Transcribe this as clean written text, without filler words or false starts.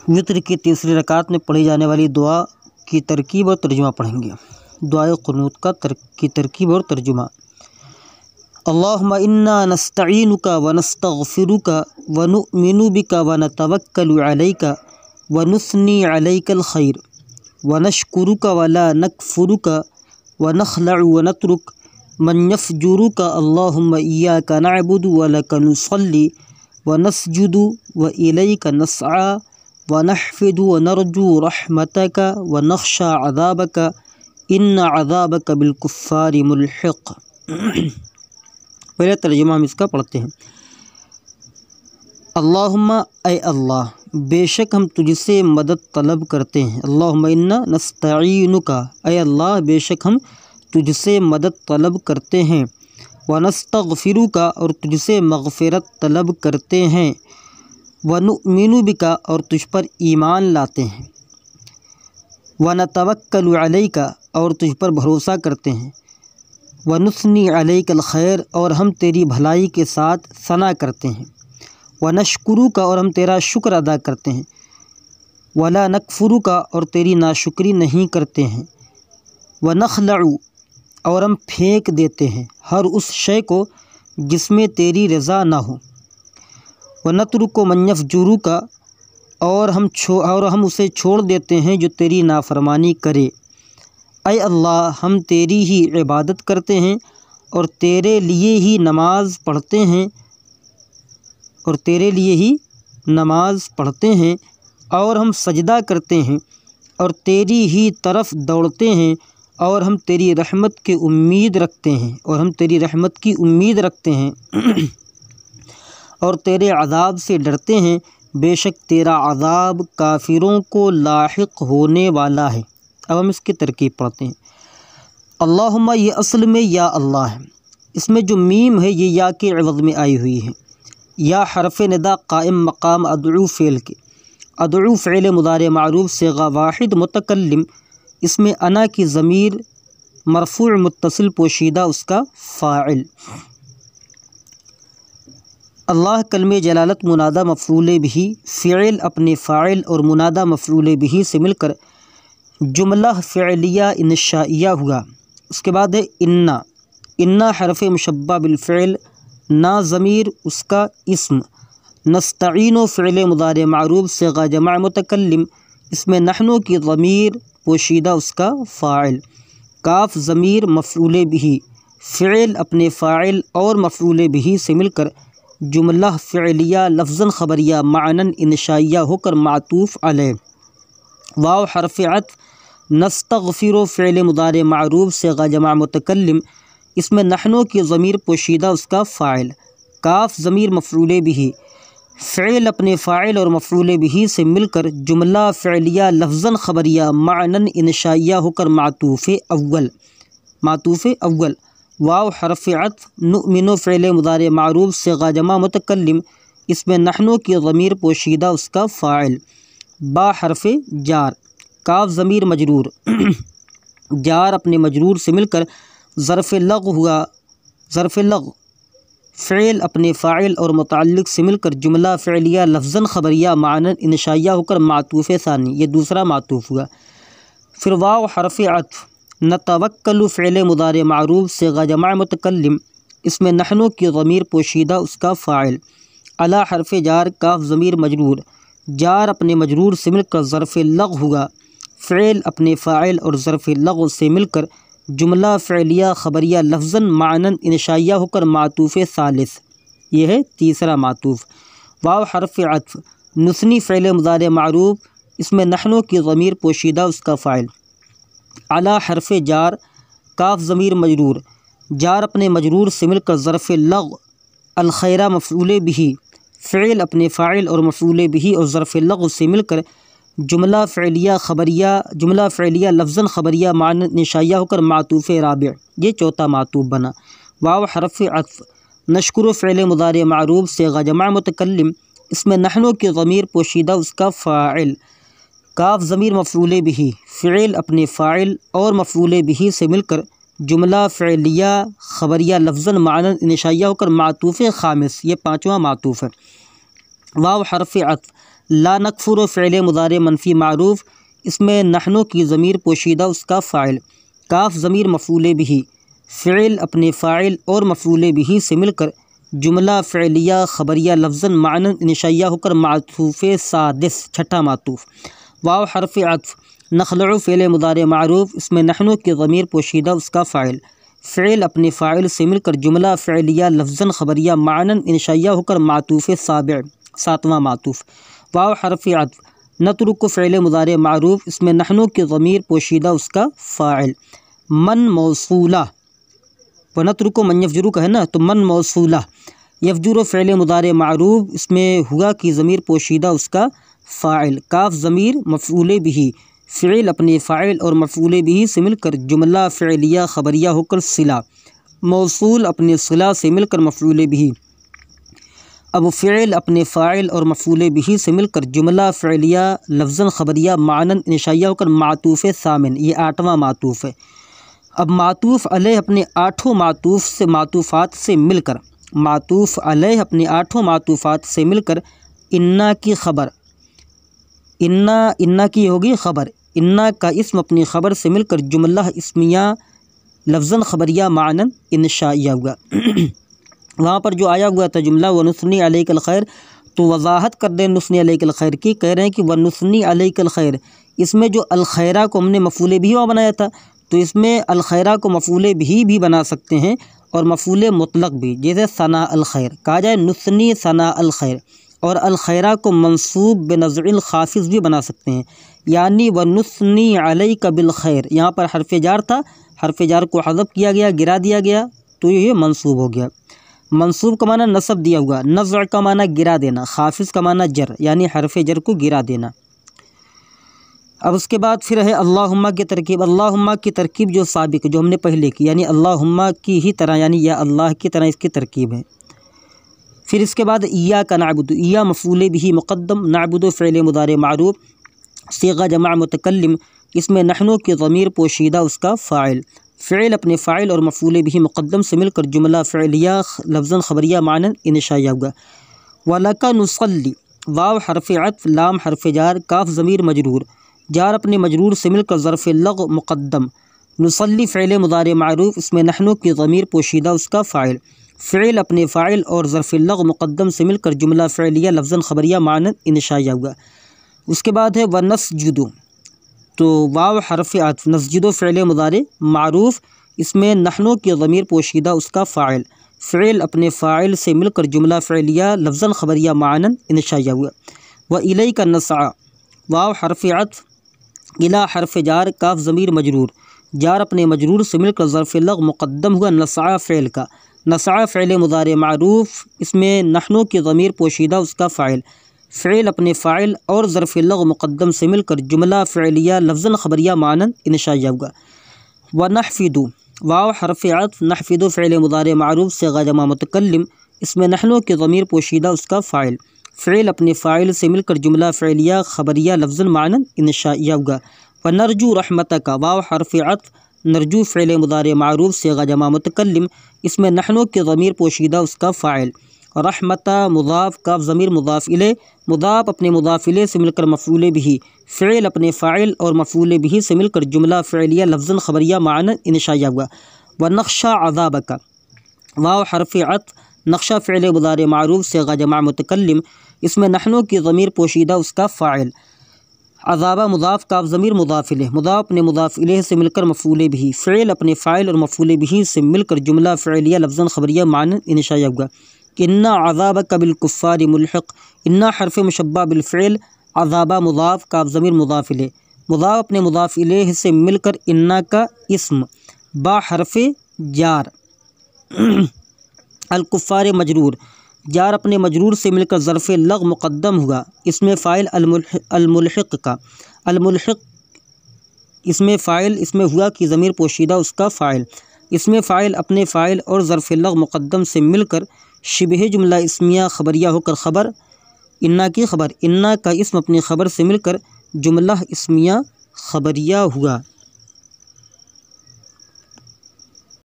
وطر کی تیسری رکعت میں پڑھی جانے والی دعا کی ترکیب اور ترجمہ پڑھیں گے۔ دعائے قنوت کی ترکیب اور ترجمہ۔ اللہم انا نستعینک ونستغفرک ونؤمن بک ونتوکل علیک ونثنی علیک الخیر ونشکرک ولا نکفرک ونخلع ونترک من یفجرک اللہم ایاک نعبد ولک نصلی ونسجد والیک نسعی ونحفد ونرجو رحمتک ونخشى عذابک ان عذابک بالکفار ملحق۔ پہلے ترجمہ ہم اس کا پڑھتے ہیں۔ اللہم اے اللہ، بے شک ہم تجھ سے مدد طلب کرتے ہیں۔ اللہم انا نستعینک، اے اللہ بے شک ہم تجھ سے مدد طلب کرتے ہیں۔ ونستغفرک، اور تجھ سے مغفرت طلب کرتے ہیں۔ ونؤمن بک، اور تجھ پر ایمان لاتے ہیں۔ ونتوکل علیک، اور تجھ پر بھروسہ کرتے ہیں۔ ونثنی علیک الخیر، اور ہم تیری بھلائی کے ساتھ ثنا کرتے ہیں۔ ونشکرک، اور ہم تیرا شکر ادا کرتے ہیں۔ ولا نکفرک، اور تیری ناشکری نہیں کرتے ہیں۔ ونخلع، اور ہم پھینک دیتے ہیں ہر اس شے کو جس میں تیری رضا نہ ہو۔ ونترک من یفجرک، اور ہم اسے چھوڑ دیتے ہیں جو تیری نافرمانی کرے۔ اے اللہ، ہم تیری ہی عبادت کرتے ہیں اور تیرے لیے ہی نماز پڑھتے ہیں اور ہم سجدہ کرتے ہیں اور تیری ہی طرف دوڑتے ہیں اور ہم تیری رحمت کی امید رکھتے ہیں اور تیرے عذاب سے ڈرتے ہیں۔ بے شک تیرا عذاب کافروں کو لاحق ہونے والا ہے۔ اب ہم اس کی ترکیب پڑھتے ہیں۔ اللہم، یہ اصل میں یا اللہ ہے، اس میں جو میم ہے یہ یا کے عوض میں آئی ہوئی ہے۔ یا حرف ندا قائم مقام ادعو فعل کے۔ ادعو فعل مضارع معروف صیغہ واحد متکلم، اس میں انا کی ضمیر مرفوع متصل پوشیدہ اس کا فاعل۔ اللہ کلمہ جلالت منادہ مفعول بھی، فعل اپنے فاعل اور منادہ مفعول بھی سے مل کر جملہ فعلیہ انشائیہ ہوا۔ اس کے بعد ہے انا حرف مشبہ بالفعل، نا ضمیر اس کا اسم، نستعین فعل مضارع معروف صیغہ جمع متکلم، اس میں نحن کی ضمیر پوشیدہ اس کا فاعل، کاف ضمیر مفعول بھی، فعل اپنے فاعل اور مفعول بھی سے مل کر جملہ فعلیہ لفظاً خبریہ معناً انشائیہ ہو کر معطوف علیہ۔ واو حرف عطف، نستغفر فعل مضارع معروف صیغہ جمع متکلم، اس میں نحن کی ضمیر پوشیدہ اس کا فاعل، کاف ضمیر مفعول بھی، فعل اپنے فاعل اور مفعول بھی سے مل کر جملہ فعلیہ لفظاً خبریہ معناً انشائیہ ہو کر معطوف اول۔ واو حرف عطف، نؤمن فعل مضارع معروف صیغہ جمع متکلم، اس میں نحن کی ضمیر پوشیدہ اس کا فاعل، با حرف جار، کاف ضمیر مجرور جار اپنے مجرور سے مل کر ظرف لغو ہوا، ظرف لغو فعل اپنے فاعل اور متعلق سے مل کر جملہ فعلیہ لفظاً خبریہ معناً انشائیہ ہو کر معطوف ثانی، یہ دوسرا معطوف ہوا۔ پھر واو حرف عطف، نتوکل فعل مضارع معروف صیغہ جمع متکلم، اس میں نحن کی ضمیر پوشیدہ اس کا فاعل، علی حرف جار، کاف ضمیر مجرور جار اپنے مجرور سے مل کر ظرف لغو ہوا، فعل اپنے فاعل اور ظرف لغو سے مل کر جملہ فعلیہ خبریہ لفظاً معناً انشائیہ ہو کر معطوف ثالث، یہ ہے تیسرا معطوف۔ واو حرف عطف، نثنی فعل مضارع معروف، اس میں نحن کی ضمیر پوشیدہ اس کا فاعل، علی حرف جار، کاف ضمیر مجرور جار اپنے مجرور سے مل کر ظرف لغو، الخیرہ مفعول بھی، فعل اپنے فاعل اور مفعول بھی اور ظرف لغو سے مل کر جملہ فعلیہ لفظاً خبریہ معناً انشائیہ ہو کر معطوف رابع، یہ چوتھا معطوف بنا۔ واو حرف عطف، نشکر فعل مضارع معروف صیغہ جمع متکلم، اس میں نحن کی ضمیر پوشیدہ اس کا فاعل، کاف ضمیر مفعول بھی، فعل اپنے فاعل اور مفعول بھی سے مل کر جملہ فعلیہ خبریہ لفظاً معناً انشائیہ ہو کر معطوف خامس، یہ پانچواں معطوف ہے۔ واو حرف عطف، لا نکفر فعل مضارع منفی معروف، اس میں نحن کی ضمیر پوشیدہ اس کا فاعل، کاف ضمیر مفعول بھی، فعل اپنے فاعل اور مفعول بھی سے مل کر جملہ فعلیہ خبریہ لفظاً معنی انشائیہ ہو کر معطوف سادس چھٹا معطوف۔ واو حرف عطف، نخلع فعل مضارع معروف، اس میں نحن کی ضمیر پوشیدہ اس کا فاعل، فعل اپنے فاعل سے مل کر جملہ فعلیہ لفظاً خبریہ معنی انشائیہ ہو کر معطوف سابع ساتواں معطوف۔ واو حرف عطف، نترک فعل مضارع معروف، اس میں نحن کی ضمیر پوشیدہ اس کا فاعل، من موصولہ، ونترک من یفجر کا ہے نا، تو من موصولہ، یفجر فعل مضارع معروف، اس میں ہوا کی ضمیر پوشیدہ اس کا فاعل، کاف ضمیر مفعول بھی، فعل اپنے فاعل اور مفعول بھی سے مل کر جملہ فعلیہ خبریہ ہو کر صلہ، موصول اپنے صلہ سے مل کر مفعول بھی، اب فعل اپنے فاعل اور مفعول بھی سے مل کر جملہ فعلیہ لفظاً خبریہ معنی انشائیہ ہو کر معطوف ثامن، یہ آٹھواں معطوف ہے۔ اب معطوف علیہ اپنے آٹھوں معطوفات سے مل کر، معطوف علیہ اپنے آٹھوں معطوفات سے مل کر انا کی خبر، انا کی ہوگی خبر، انا کا اسم اپنی خبر سے مل کر جملہ اسمیہ لفظاً خبریہ معنی انشائیہ ہوا۔ وہاں پر جو آیا ہوا تھا جملہ ونثنی علیک الخیر، تو وضاحت کر دیں نثنی علیک الخیر کی، کہہ رہے ہیں کہ ونثنی علیک الخیر، اس میں جو الخیرہ کو ہم نے مفعول بھی وہاں بنایا تھا، تو اس میں الخیرہ کو مفعول بھی بنا سکتے ہیں اور مفعول مطلق بھی، جیسے ثناء الخیر کہا جائے، نثنی ثناء الخیر، اور الخیرہ کو منصوب بنزع الخافض بھی بنا سکتے ہیں، یعنی ونثنی علیک بالخیر، یہاں پر حرف جار تھا، حرف جار کو حذف کیا گیا، گرا دیا گیا، تو یہ منصوب ہو گیا۔ منصوب کا معنی نصب دیا ہوا، نزع کا معنی گرا دینا، خافض کا معنی جر، یعنی حرف جر کو گرا دینا۔ اب اس کے بعد پھر ہے اللہم کی ترکیب، اللہم کی ترکیب جو سابق جو ہم نے پہلے کی، یعنی اللہم کی ہی طرح، یعنی یا اللہ کی طرح اس کی ترکیب ہے۔ پھر اس کے بعد ایاک نعبد، ایا مفعول بھی مقدم، نعبد فعل مضارع معروف، صیغہ جمع متکلم، اس میں نحن کی ضمیر پوشیدہ اس کا فاعل، فعل اپنے فاعل اور مفعول بھی مقدم سے مل کر جملہ فعلیہ لفظاً خبریہ معنی انشائیہ ہوا۔ وَلَكَ نُصَلِّ، واو حرف عطف، لام حرف جار، کاف ضمیر مجرور، جار اپنے مجرور سے مل کر ظرف لغو مقدم، نصلی فعل مضارع معروف، اس میں نحن کی ضمیر پوشیدہ اس کا فاعل، فعل اپنے فاعل اور ظرف لغو مقدم سے مل کر جملہ فعلیہ لفظاً خبریہ معنی انشائیہ ہوا۔ اس کے بعد ہے وَنَسْجُدُ، تو واو حرف عطف، نسجد فعل مضارع معروف، اس میں نحن کی ضمیر پوشیدہ اس کا فاعل، فعل اپنے فاعل سے مل کر جملہ فعلیہ لفظاً خبریہ معنی انشائیہ ہوا۔ وَإِلَيْكَ نَسْعَى، واو حرف عطف، الا حرف جار، کاف ضمیر مجرور، جار اپنے مجرور سے مل کر ظرف لغو مقدم ہوا نسعى فعل کا، نسعى فعل مضارع معروف، اس میں نحن کی ضمیر پوشیدہ اس کا فاعل، فعل اپنے فاعل اور ظرف لغو مقدم سے مل کر جملہ فعلیہ لفظاً خبریہ معنی انشائیہ ہوگا۔ وَنَحْفِدُ، واو حرف عطف، نحفد فعل مضارع معروف، صیغہ جمع متکلم، اس میں نحن کی ضمیر پوشیدہ اس کا فاعل، فعل اپنے فاعل سے مل کر جملہ فعلیہ خبریہ لفظاً معنی انشائیہ ہوگا۔ وَنَرْجُو رحمتک، واو حرف عطف، نرجو فعل مضارع معروف، صیغہ جمع متکلم، اس میں نحن کی ضمیر پوشیدہ اس کا فاعل، رحمت مضاف، کاف ضمیر مضاف الیہ، مضاف اپنے مضاف الیہ سے مل کر مفعول بھی، فعل اپنے فاعل اور مفعول بھی سے مل کر جملہ فعلیہ لفظاً خبریہ معنی انشائیہ ہوا۔ وَنَخْشَى عَذَابَكَ، واو حرف عطف، نقشہ فعل مضارع معروف، صیغہ جمع متکلم، اس میں نحن کی ضمیر پوشیدہ اس کا فاعل، عذابہ مضاف، کاف ضمیر مضاف الیہ، مضاف اپنے مضاف الیہ سے مل کر مفعول بھی، فعل اپنے فاعل اور مفعول بھی سے مل کر جملہ فعلیہ لفظاً خبریہ معنی انشائیہ ہوگا۔ اِنَّ عَذَابَكَ بِالْكُفَّارِ ملحق، اِنَّ حرف مشبہ بالفعل، عذابہ مضاف، کاف ضمیر مضاف الیہ، مضاف اپنے مضاف الیہ سے مل کر اِنَّ کا اسم، با حرف جار، الکفار مجرور، جار اپنے مجرور سے مل کر ظرف لغو مقدم ہوا، اس میں فاعل الملحق کا، الملحق اس میں فاعل، اس میں ہوا کی ضمیر پوشیدہ اس کا فاعل، اس میں فاعل اپنے فاعل اور ظرف لغو مقدم سے مل کر شبہ جملہ اسمیہ خبریہ ہو کر خبر، انا کی خبر، انا کا اسم اپنی خبر سے مل کر جملہ اسمیہ خبریہ ہوا۔